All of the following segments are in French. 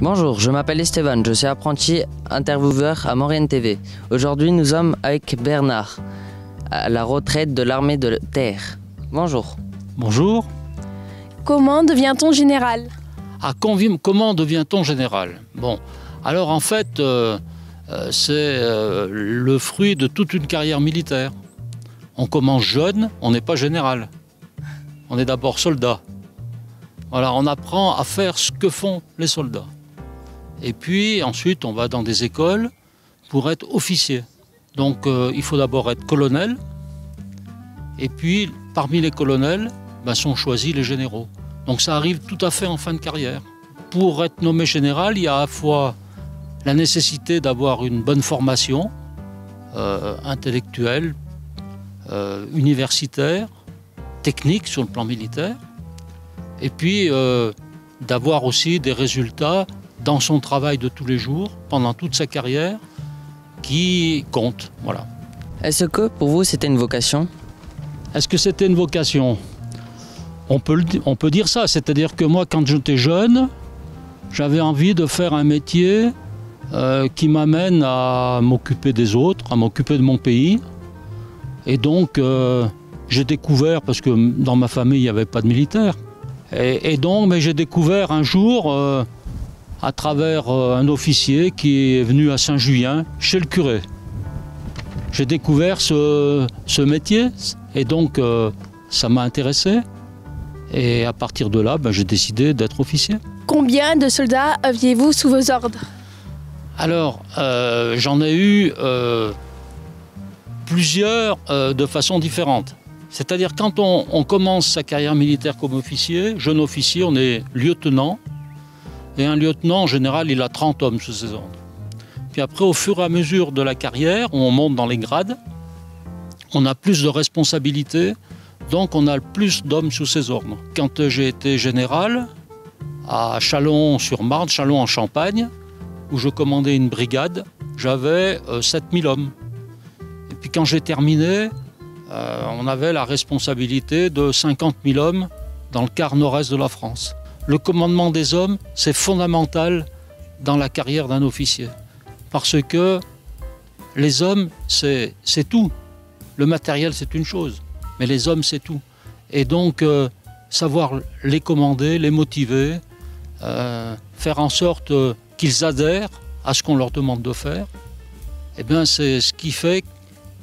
Bonjour, je m'appelle Esteban, je suis apprenti intervieweur à Maurienne TV. Aujourd'hui, nous sommes avec Bernard, à la retraite de l'armée de terre. Bonjour. Bonjour. Comment devient-on général? Comment devient-on général? Bon, alors en fait, c'est le fruit de toute une carrière militaire. On commence jeune, on n'est pas général. On est d'abord soldat. Voilà, on apprend à faire ce que font les soldats. Et puis ensuite, on va dans des écoles pour être officier. Donc il faut d'abord être colonel. Et puis, parmi les colonels, sont choisis les généraux. Donc ça arrive tout à fait en fin de carrière. Pour être nommé général, il y a à la fois la nécessité d'avoir une bonne formation intellectuelle, universitaire, technique sur le plan militaire, et puis d'avoir aussi des résultats dans son travail de tous les jours, pendant toute sa carrière, qui comptent. Voilà. Est-ce que pour vous c'était une vocation? Est-ce que c'était une vocation? On peut dire ça, c'est-à-dire que moi, quand j'étais jeune, j'avais envie de faire un métier qui m'amène à m'occuper des autres, à m'occuper de mon pays. Et donc, j'ai découvert, parce que dans ma famille, il n'y avait pas de militaire, et donc j'ai découvert un jour, à travers un officier qui est venu à Saint-Julien, chez le curé. J'ai découvert ce métier, et donc ça m'a intéressé. Et à partir de là, j'ai décidé d'être officier. Combien de soldats aviez-vous sous vos ordres? Alors, j'en ai eu plusieurs de façon différente. C'est-à-dire quand on commence sa carrière militaire comme officier, jeune officier, on est lieutenant. Et un lieutenant, en général, il a 30 hommes sous ses ordres. Puis après, au fur et à mesure de la carrière, on monte dans les grades, on a plus de responsabilités, donc on a plus d'hommes sous ses ordres. Quand j'ai été général, à Châlons-sur-Marne, Châlons en Champagne, où je commandais une brigade, j'avais 7000 hommes. Et puis quand j'ai terminé, on avait la responsabilité de 50 000 hommes dans le quart nord-est de la France. Le commandement des hommes, c'est fondamental dans la carrière d'un officier. Parce que les hommes, c'est tout. Le matériel, c'est une chose. Mais les hommes, c'est tout. Et donc, savoir les commander, les motiver, faire en sorte qu'ils adhèrent à ce qu'on leur demande de faire, c'est ce qui fait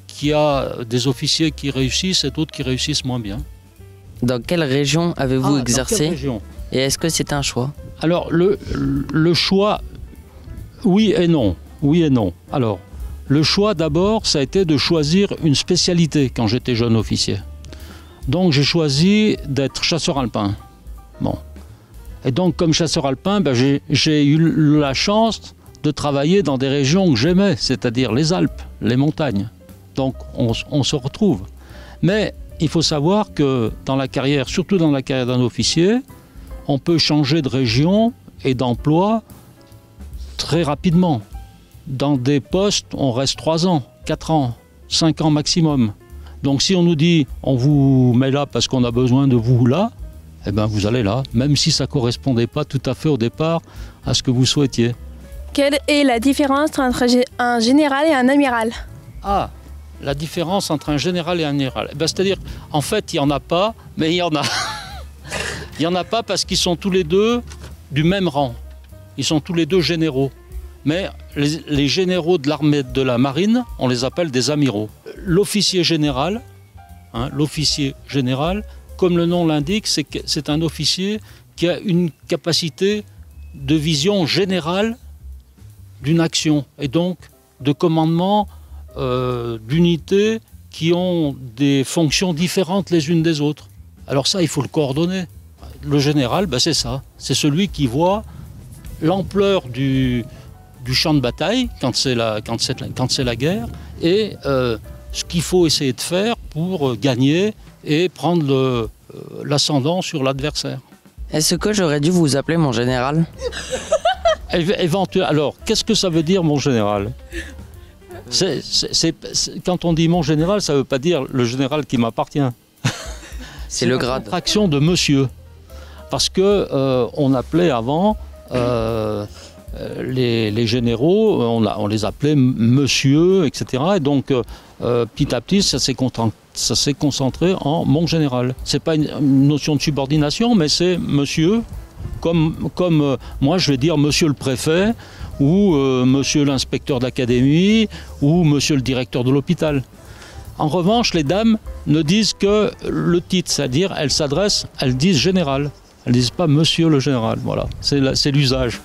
qu'il y a des officiers qui réussissent et d'autres qui réussissent moins bien. Dans quelle région avez-vous exercé? Dans quelle région? Et est-ce que c'est un choix? Alors, le choix, oui et non. Oui et non. Alors, le choix d'abord, ça a été de choisir une spécialité quand j'étais jeune officier. Donc, j'ai choisi d'être chasseur alpin. Bon. Et donc, comme chasseur alpin, j'ai eu la chance de travailler dans des régions que j'aimais, c'est-à-dire les Alpes, les montagnes. Donc, on se retrouve. Mais il faut savoir que dans la carrière, surtout dans la carrière d'un officier, on peut changer de région et d'emploi très rapidement. Dans des postes, on reste 3 ans, 4 ans, 5 ans maximum. Donc si on nous dit on vous met là parce qu'on a besoin de vous là, vous allez là, même si ça ne correspondait pas tout à fait au départ à ce que vous souhaitiez. Quelle est la différence entre un général et un amiral? Ah, la différence entre un général et un amiral. C'est-à-dire, en fait, il n'y en a pas, mais il y en a. Il n'y en a pas parce qu'ils sont tous les deux du même rang. Ils sont tous les deux généraux. Mais les généraux de l'armée de la marine, on les appelle des amiraux. L'officier général, comme le nom l'indique, c'est un officier qui a une capacité de vision générale d'une action et donc de commandement d'unités qui ont des fonctions différentes les unes des autres. Alors ça, il faut le coordonner. Le général, c'est ça. C'est celui qui voit l'ampleur du champ de bataille quand c'est la guerre et ce qu'il faut essayer de faire pour gagner et prendre l'ascendant sur l'adversaire. Est-ce que j'aurais dû vous appeler mon général? Alors, qu'est-ce que ça veut dire mon général? Quand on dit mon général, ça ne veut pas dire le général qui m'appartient. C'est le grade. C'est la contraction de monsieur. Parce qu'on appelait avant les généraux, on les appelait monsieur, etc. Et donc, petit à petit, ça s'est concentré en mon général. Ce n'est pas une notion de subordination, mais c'est monsieur, comme moi je vais dire monsieur le préfet, ou monsieur l'inspecteur d'académie, ou monsieur le directeur de l'hôpital. En revanche, les dames ne disent que le titre, c'est-à-dire elles disent général. Elles ne disent pas monsieur le général, voilà, c'est l'usage.